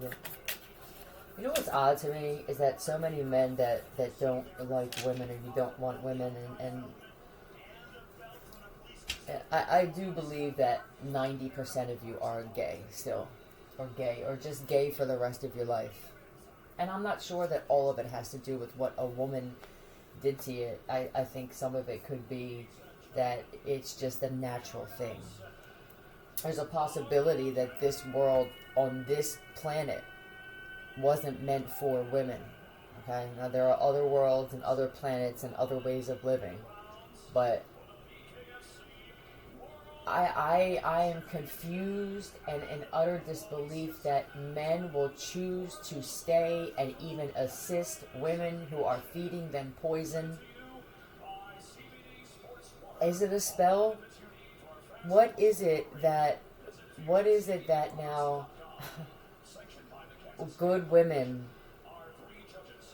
Yeah. You know what's odd to me is that so many men that don't like women, and you don't want women, and I do believe that 90% of you are gay still, or gay, or just gay for the rest of your life. And I'm not sure that all of it has to do with what a woman did to you. I think some of it could be that it's just a natural thing. There's a possibility that this world on this planet wasn't meant for women. Okay? Now there are other worlds and other planets and other ways of living. But I am confused and in utter disbelief that men will choose to stay and even assist women who are feeding them poison. Is it a spell? What is it that now good women,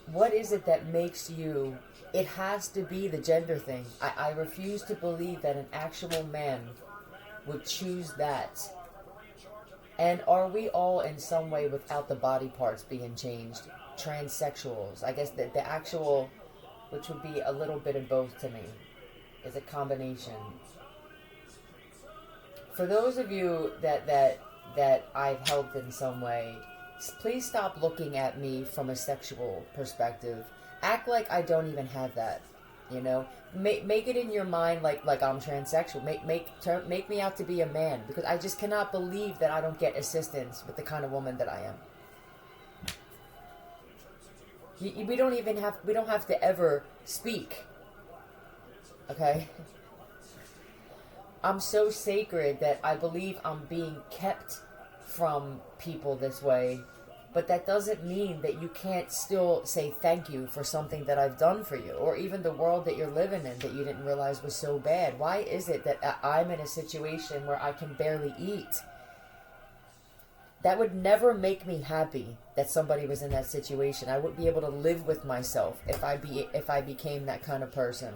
what is it that makes you, it has to be the gender thing. I refuse to believe that an actual man would choose that. And are we all in some way without the body parts being changed? Transsexuals. I guess the actual, which would be a little bit of both to me, is a combination. For those of you that I've helped in some way, please stop looking at me from a sexual perspective. Act like I don't even have that. You know, make it in your mind like I'm transsexual. Make me out to be a man, because I just cannot believe that I don't get assistance with the kind of woman that I am. We don't have to ever speak. Okay? I'm so sacred that I believe I'm being kept from people this way. But that doesn't mean that you can't still say thank you for something that I've done for you, or even the world that you're living in that you didn't realize was so bad. Why is it that I'm in a situation where I can barely eat? That would never make me happy that somebody was in that situation. I wouldn't be able to live with myself if I became that kind of person.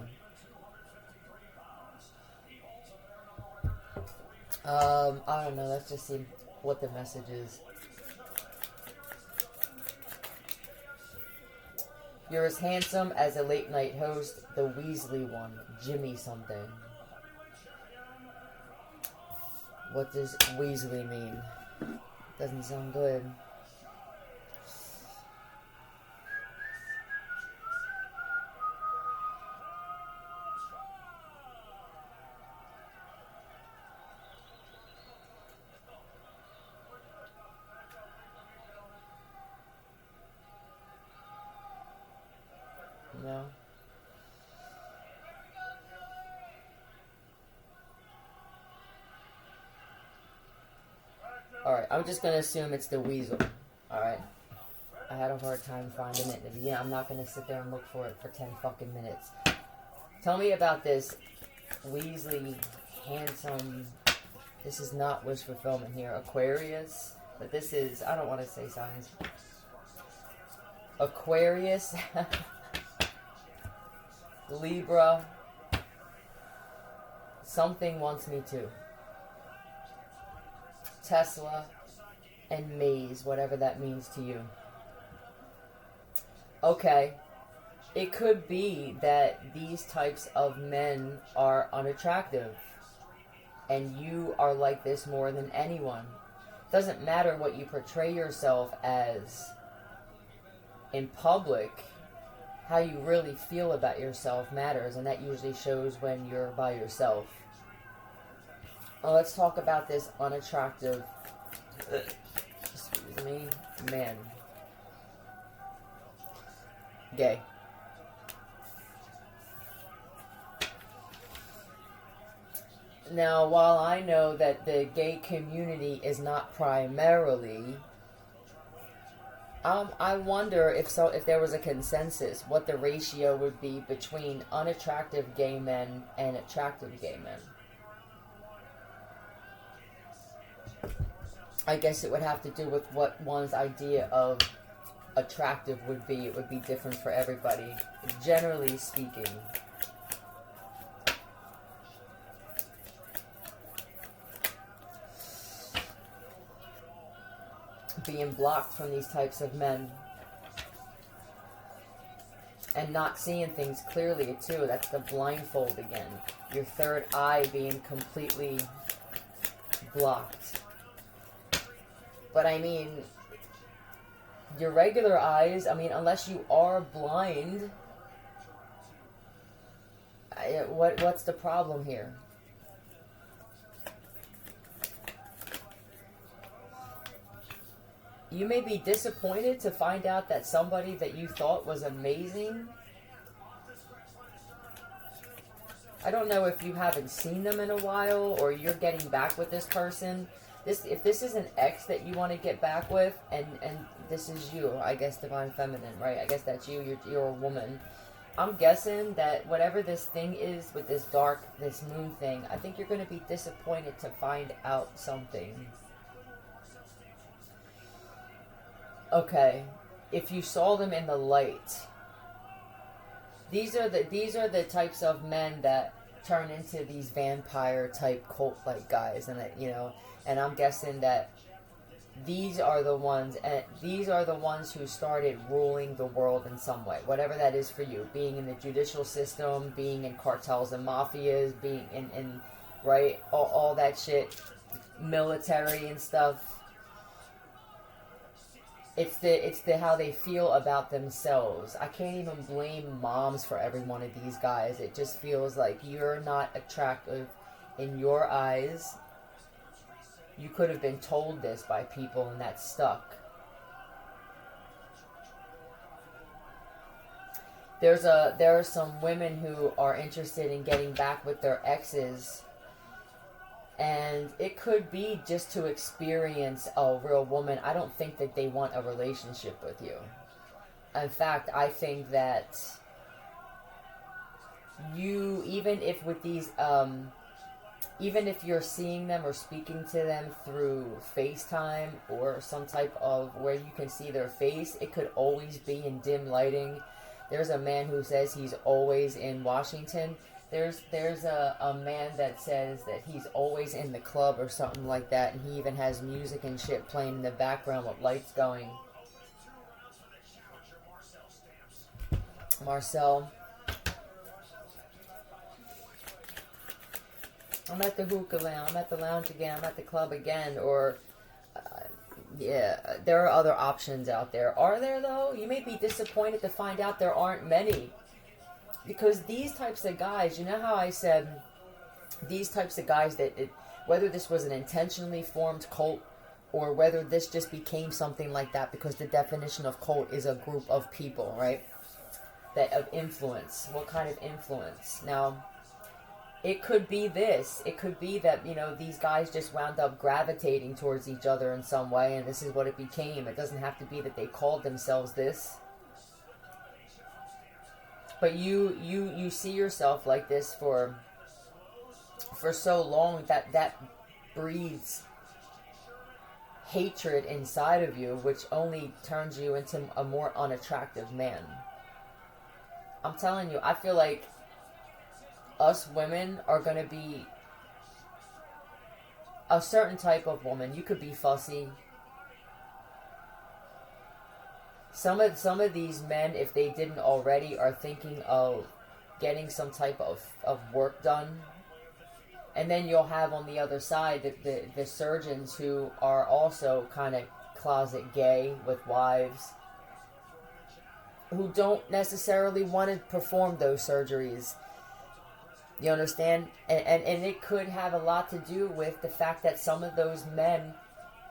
I don't know. Let's just see what the message is. You're as handsome as a late night host, the Weasley one, Jimmy something. What does Weasley mean? Doesn't sound good. No. Alright, I'm just going to assume it's the weasel. Alright? I had a hard time finding it. Yeah, I'm not going to sit there and look for it for 10 fucking minutes. Tell me about this Weasley, handsome... This is not wish fulfillment here. Aquarius. But this is... I don't want to say signs. Aquarius... Libra, something wants me to. Tesla, and maze, whatever that means to you. Okay, it could be that these types of men are unattractive, and you are like this more than anyone. Doesn't matter what you portray yourself as in public. How you really feel about yourself matters, and that usually shows when you're by yourself. Well, let's talk about this unattractive, excuse me, man. Gay. Now, while I know that the gay community is not primarily... I wonder if there was a consensus, what the ratio would be between unattractive gay men and attractive gay men. I guess it would have to do with what one's idea of attractive would be. It would be different for everybody, generally speaking. being blocked from these types of men. And not seeing things clearly, too. That's the blindfold again. Your third eye being completely blocked. But I mean, your regular eyes, I mean, unless you are blind, what's the problem here? You may be disappointed to find out that somebody that you thought was amazing, I don't know if you haven't seen them in a while or you're getting back with this person. If this is an ex that you want to get back with, and this is you, I guess, Divine Feminine, right? I guess that's you. You're a woman. I'm guessing that whatever this thing is with this moon thing, I think you're going to be disappointed to find out something. Okay, if you saw them in the light, these are the types of men that turn into these vampire type cult like guys, and and I'm guessing that these are the ones who started ruling the world in some way, whatever that is for you, being in the judicial system, being in cartels and mafias, being in right, all that shit, military and stuff. It's the how they feel about themselves. I can't even blame moms for every one of these guys. It just feels like you're not attractive in your eyes. You could have been told this by people and that stuck. There are some women who are interested in getting back with their exes. And it could be just to experience a real woman. I don't think that they want a relationship with you. In fact, I think that you, even if with these, even if you're seeing them or speaking to them through FaceTime or some type of where you can see their face, it could always be in dim lighting. There's a man who says he's always in Washington. There's a man that says that he's always in the club or something like that, and he even has music and shit playing in the background with lights going. Marcel. I'm at the hookah lounge, I'm at the lounge again, I'm at the club again, or... yeah, there are other options out there. Are there, though? You may be disappointed to find out there aren't many. Because these types of guys, you know how I said, these types of guys whether this was an intentionally formed cult or whether this just became something like that, because the definition of cult is a group of people, right? That of influence. What kind of influence? Now, it could be this. It could be that, these guys just wound up gravitating towards each other in some way, and this is what it became. It doesn't have to be that they called themselves this. But you see yourself like this for so long that breeds hatred inside of you, which only turns you into a more unattractive man. I'm telling you, I feel like us women are going to be a certain type of woman. You could be fussy. Some of these men, if they didn't already, are thinking of getting some type of work done. And then you'll have on the other side the surgeons who are also kind of closet gay with wives, who don't necessarily want to perform those surgeries. You understand? And it could have a lot to do with the fact that some of those men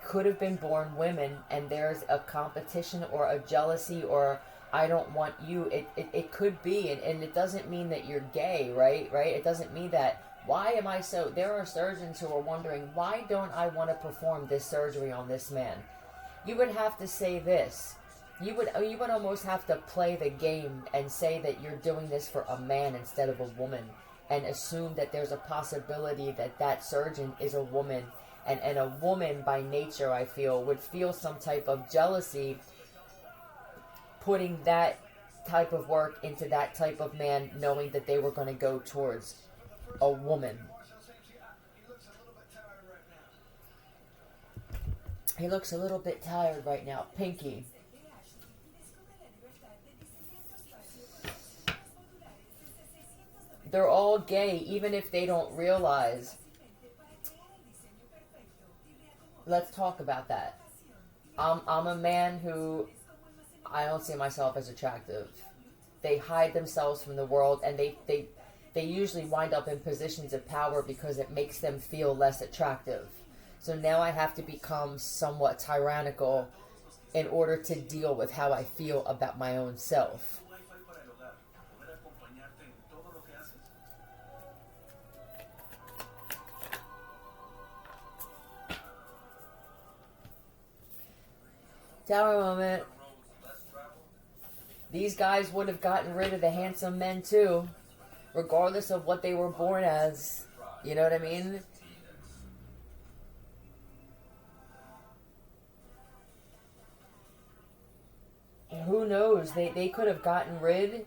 could have been born women, and there's a competition or a jealousy or I don't want you. It could be, and it doesn't mean that you're gay, right? It doesn't mean that. Why am I so... There are surgeons who are wondering, why don't I want to perform this surgery on this man? You would have to say this. You would almost have to play the game and say that you're doing this for a man instead of a woman, and assume that there's a possibility that that surgeon is a woman. And a woman, by nature, I feel, would feel some type of jealousy putting that type of work into that type of man, knowing that they were going to go towards a woman. He looks a little bit tired right now. Pinky. They're all gay, even if they don't realize. Let's talk about that. I'm a man who, I don't see myself as attractive. They hide themselves from the world, and they usually wind up in positions of power because it makes them feel less attractive. So now I have to become somewhat tyrannical in order to deal with how I feel about my own self. Tower moment. These guys would have gotten rid of the handsome men too, regardless of what they were born as. You know what I mean? Who knows? They could have gotten rid,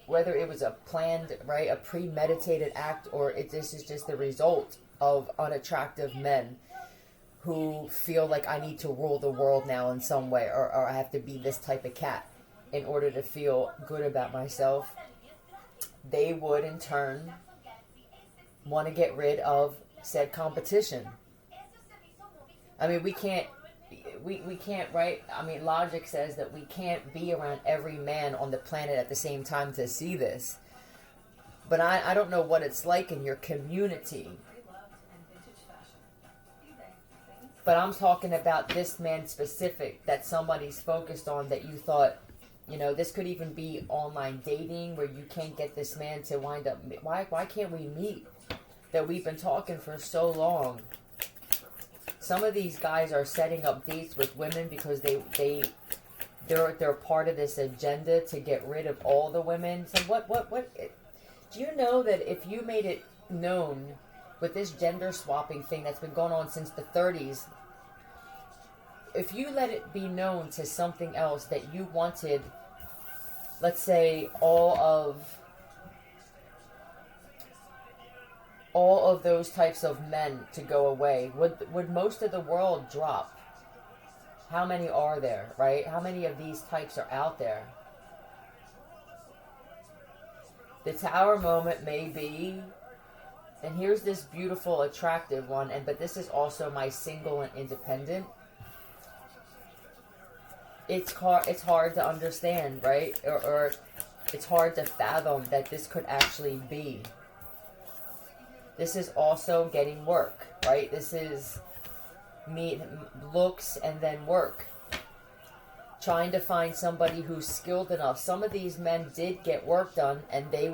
whether it was a planned, right, a premeditated act, or this is just the result of unattractive men who feel like I need to rule the world now in some way, or I have to be this type of cat in order to feel good about myself. They would, in turn, want to get rid of said competition. I mean, we can't, right? I mean, logic says that we can't be around every man on the planet at the same time to see this. But I don't know what it's like in your community. But I'm talking about this man specific that somebody's focused on, that you thought, you know, this could even be online dating where you can't get this man to wind up. Why can't we meet? That we've been talking for so long. Some of these guys are setting up dates with women because they're part of this agenda to get rid of all the women. So what do you know that if you made it known with this gender swapping thing that's been going on since the 30s, if you let it be known to something else that you wanted, let's say all of those types of men to go away, would most of the world drop? How many are there, right? How many of these types are out there? The Tower moment may be, and here's this beautiful, attractive one, but this is also my single and independent. It's hard to understand, right? Or it's hard to fathom that this could actually be. This is also getting work, right? This is me, looks and then work. Trying to find somebody who's skilled enough. Some of these men did get work done, and the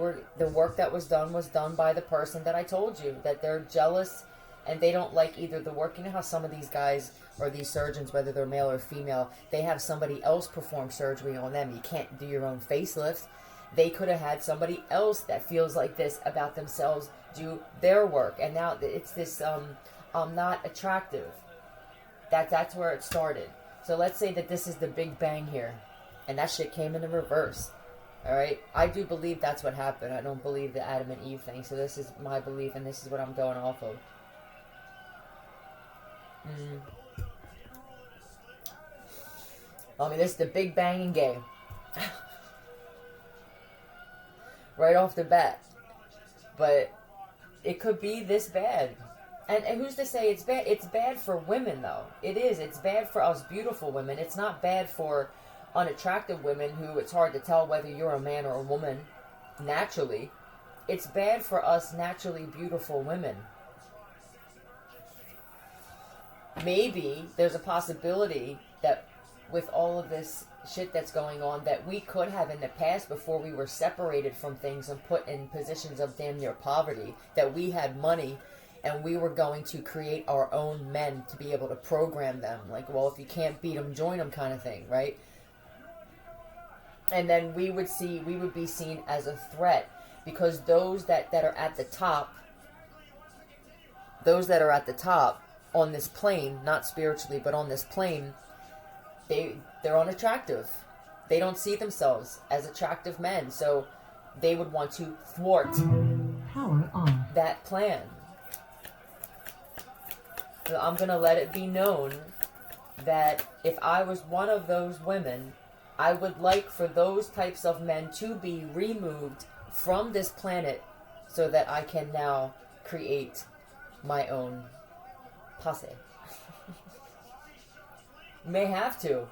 work that was done by the person that I told you, that they're jealous and they don't like either the work. You know how some of these guys or these surgeons, whether they're male or female, they have somebody else perform surgery on them. You can't do your own facelift. They could have had somebody else that feels like this about themselves do their work, and now it's this I'm not attractive. That's where it started. So let's say that this is the Big Bang here, and that shit came in the reverse. All right, I do believe that's what happened. I don't believe the Adam and Eve thing. So this is my belief, and this is what I'm going off of. I mean, this is the Big Bang and gay. Right off the bat. But it could be this bad. And who's to say it's bad? It's bad for women, though. It is. It's bad for us beautiful women. It's not bad for unattractive women who it's hard to tell whether you're a man or a woman naturally. It's bad for us naturally beautiful women. Maybe there's a possibility that with all of this shit that's going on, that we could have in the past, before we were separated from things and put in positions of damn near poverty, that we had money and we were going to create our own men to be able to program them. Like, well, if you can't beat them, join them kind of thing, right? And then we would be seen as a threat, because those that are at the top, on this plane, not spiritually, but on this plane, they're unattractive. They don't see themselves as attractive men, so they would want to thwart power on that plan. So I'm going to let it be known that if I was one of those women, I would like for those types of men to be removed from this planet so that I can now create my own posse. May have to.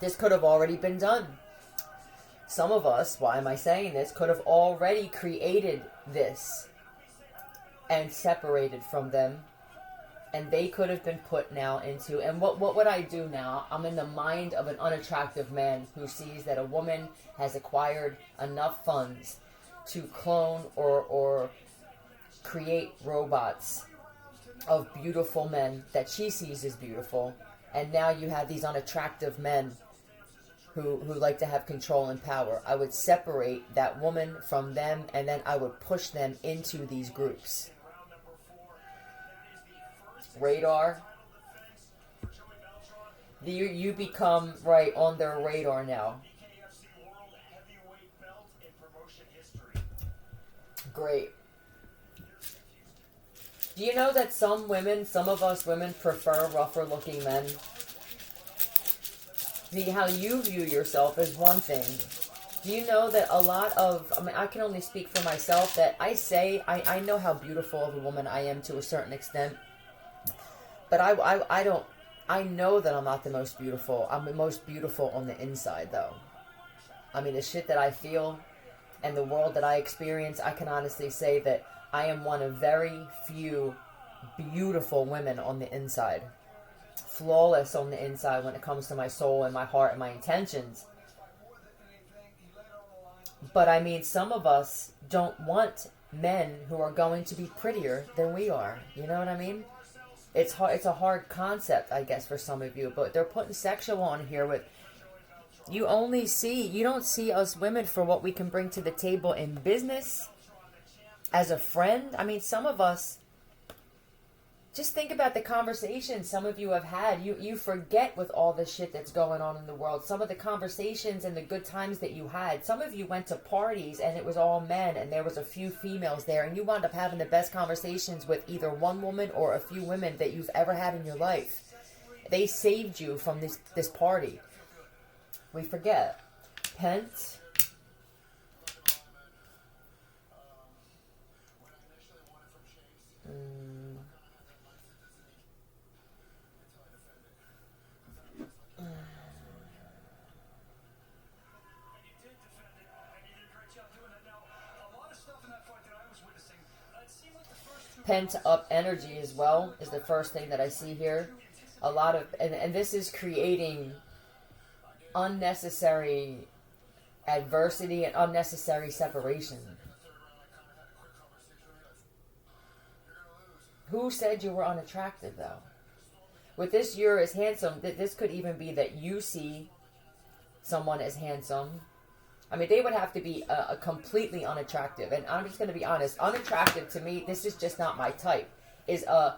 This could have already been done. Some of us, why am I saying this, could have already created this and separated from them. And they could have been put now into... And what would I do now? I'm in the mind of an unattractive man who sees that a woman has acquired enough funds to clone or create robots of beautiful men that she sees as beautiful. And now you have these unattractive men who like to have control and power. I would separate that woman from them, and then I would push them into these groups. Radar. You become right on their radar now. Great. Do you know that some of us women prefer rougher looking men? See, how you view yourself is one thing. Do you know that a lot of, I can only speak for myself, that I know how beautiful of a woman I am to a certain extent. But I know that I'm not the most beautiful. I'm the most beautiful on the inside, though. I mean, the shit that I feel and the world that I experience, I can honestly say that I am one of very few beautiful women on the inside. Flawless on the inside when it comes to my soul and my heart and my intentions. But I mean, some of us don't want men who are going to be prettier than we are. You know what I mean? It's hard. It's a hard concept, I guess, for some of you. But they're putting sexual on here with... You don't see us women for what we can bring to the table in business, as a friend. I mean, some of us... Just think about the conversations some of you have had. You forget with all the shit that's going on in the world. Some of the conversations and the good times that you had. Some of you went to parties and it was all men and there was a few females there. And you wound up having the best conversations with either one woman or a few women that you've ever had in your life. They saved you from this party. We forget. Pence. Pent up energy as well is the first thing that I see here. A lot of, and this is creating unnecessary adversity and unnecessary separation. Who said you were unattractive, though? With this, you're as handsome. This could even be that you see someone as handsome. I mean, they would have to be a completely unattractive. And I'm just going to be honest. Unattractive to me, this is just not my type. Is a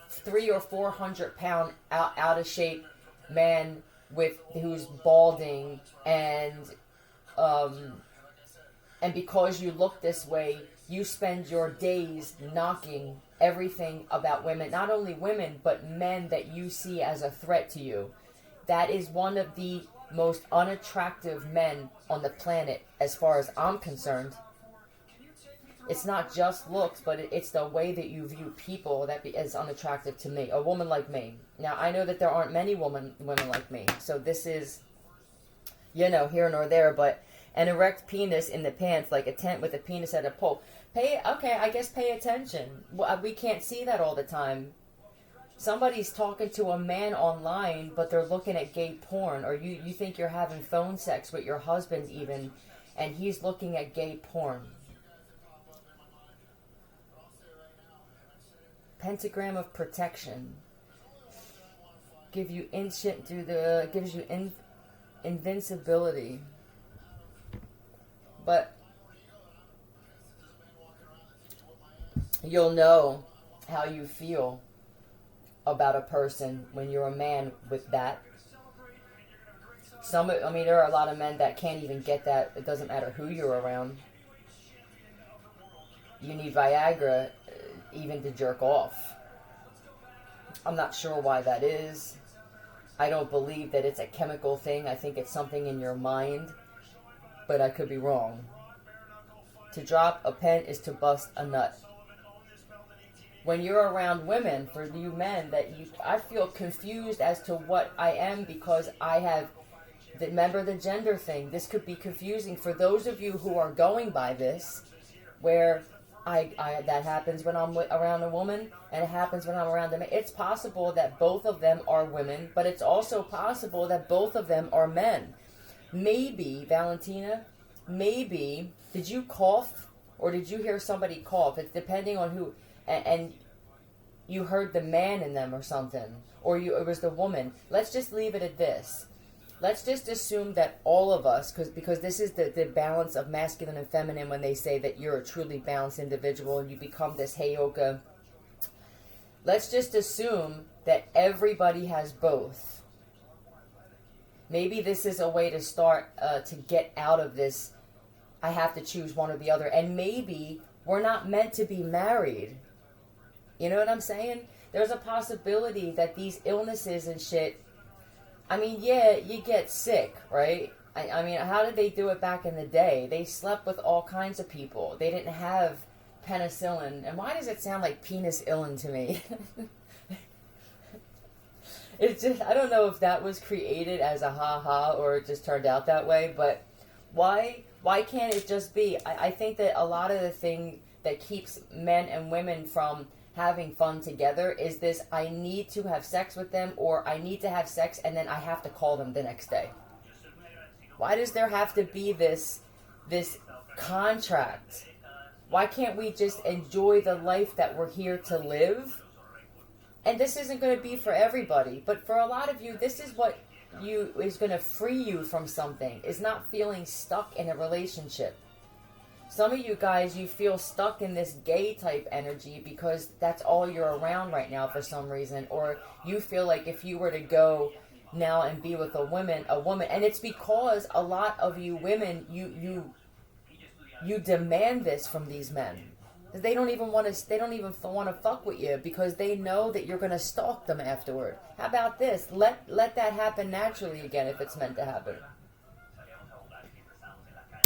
300 or 400 pound out of shape man who's balding and because you look this way, you spend your days knocking everything about women. Not only women, but men that you see as a threat to you. That is one of the most unattractive men on the planet as far as I'm concerned. It's not just looks, but it's the way that you view people that is unattractive to me. A woman like me. Now, I know that there aren't many women like me, so this is, here nor there, but an erect penis in the pants, like a tent with a penis at a pole. Pay attention. We can't see that all the time. Somebody's talking to a man online, but they're looking at gay porn, or you think you're having phone sex with your husband even, and he's looking at gay porn. Pentagram of protection. Gives you invincibility. But you'll know how you feel about a person when you're a man with that. There are a lot of men that can't even get that. It doesn't matter who you're around. You need Viagra even to jerk off. I'm not sure why that is. I don't believe that it's a chemical thing. I think it's something in your mind, but I could be wrong. To drop a pen is to bust a nut. When you're around women, for you men, I feel confused as to what I am because I have, remember the gender thing. This could be confusing for those of you who are going by this, where that happens when I'm around a woman and it happens when I'm around a man. It's possible that both of them are women, but it's also possible that both of them are men. Maybe, Valentina, did you cough or did you hear somebody cough? It's depending on who, and you heard the man in them or something, or it was the woman. Let's just leave it at this. Let's just assume that all of us, because this is the balance of masculine and feminine when they say that you're a truly balanced individual and you become this heyoka. Let's just assume that everybody has both. Maybe this is a way to start to get out of this, I have to choose one or the other. And maybe we're not meant to be married. You know what I'm saying? There's a possibility that these illnesses and shit, I mean, yeah, you get sick, right? I mean, how did they do it back in the day? They slept with all kinds of people. They didn't have penicillin. And why does it sound like penis-illin to me? It's just, I don't know if that was created as a ha-ha or it just turned out that way, but why can't it just be? I think that a lot of the thing that keeps men and women from having fun together is this: I need to have sex with them, or I need to have sex and then I have to call them the next day. Why does there have to be this contract? Why can't we just enjoy the life that we're here to live? And this isn't going to be for everybody, but for a lot of you, this is what is going to free you from something, is not feeling stuck in a relationship. Some of you guys, you feel stuck in this gay type energy because that's all you're around right now for some reason. Or you feel like if you were to go now and be with a woman, and it's because a lot of you women, you demand this from these men. They don't even want to fuck with you because they know that you're going to stalk them afterward. How about this? Let that happen naturally again if it's meant to happen.